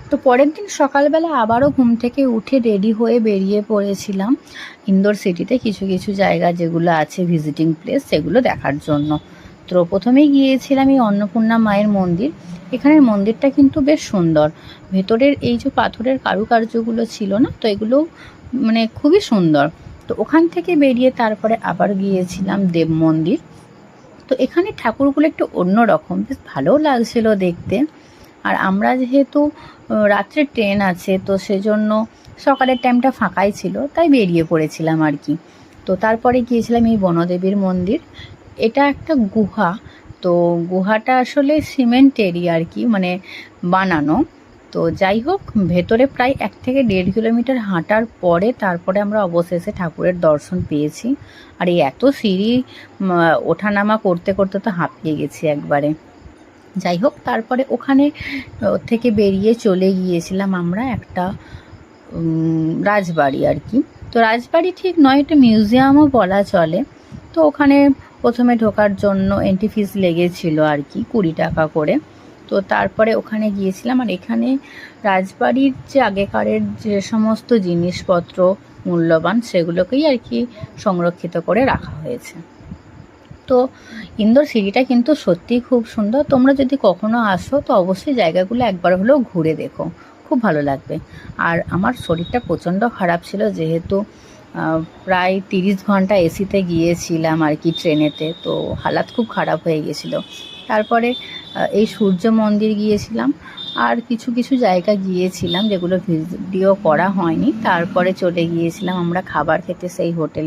তো পরের দিন সকালবেলা আবারও ঘুম থেকে উঠে রেডি হয়ে বেরিয়ে পড়েছিলাম ইন্দোর সিটিতে কিছু কিছু জায়গা যেগুলো আছে ভিজিটিং প্লেস সেগুলো দেখার জন্য। তো প্রথমেই গিয়েছিলাম এই অন্নপূর্ণা মায়ের মন্দির। এখানের মন্দিরটা কিন্তু বেশ সুন্দর, ভেতরের এই যে পাথরের কারুকার্যগুলো ছিল না, তো এগুলো মানে খুবই সুন্দর। তো ওখান থেকে বেরিয়ে তারপরে আবার গিয়েছিলাম দেব মন্দির। তো এখানে ঠাকুরগুলো একটু অন্যরকম, বেশ ভালোও লাগছিল দেখতে। আর আমরা যেহেতু রাত্রে ট্রেন আছে, তো সেজন্য সকালের টাইমটা ফাঁকাই ছিল, তাই বেরিয়ে পড়েছিলাম আর কি। তো তারপরে গিয়েছিলাম এই বনদেবীর মন্দির। এটা একটা গুহা। তো গুহাটা আসলে সিমেন্টেরই আর কি, মানে বানানো। তো যাই হোক, ভেতরে প্রায় 1 থেকে 1.5 কিলোমিটার হাঁটার পরে তারপরে আমরা অবশেষে ঠাকুরের দর্শন পেয়েছি। আর এই এত সিঁড়ি ওঠানামা করতে করতে তো হাঁপিয়ে গেছি একবারে। যাই হোক, তারপরে ওখানে থেকে বেরিয়ে চলে গিয়েছিলাম আমরা একটা রাজবাড়ি আর কি। তো রাজবাড়ি ঠিক নয়, এটা মিউজিয়ামও বলা চলে। তো ওখানে প্রথমে ঢোকার জন্য এন্ট্রি ফিস লেগেছিল আর কি 20 টাকা করে। তো তারপরে ওখানে গিয়েছিলাম। আর এখানে রাজবাড়ির যে আগেকারের যে সমস্ত জিনিসপত্র মূল্যবান সেগুলোকেই আর কি সংরক্ষিত করে রাখা হয়েছে। তো ইন্দোর সিটিটা কিন্তু সত্যিই খুব সুন্দর। তোমরা যদি কখনো আসো তো অবশ্যই জায়গাগুলো একবার হলেও ঘুরে দেখো, খুব ভালো লাগবে। আর আমার শরীরটা প্রচণ্ড খারাপ ছিল, যেহেতু প্রায় 30 ঘন্টা এসিতে গিয়েছিলাম আর কি ট্রেনেতে, তো হালাত খুব খারাপ হয়ে গেছিলো। তারপরে এই সূর্য মন্দির গিয়েছিলাম, আর কিছু কিছু জায়গা গিয়েছিলাম যেগুলো ভিডিও করা হয়নি। তারপরে চলে গিয়েছিলাম আমরা খাবার খেতে সেই হোটেলে।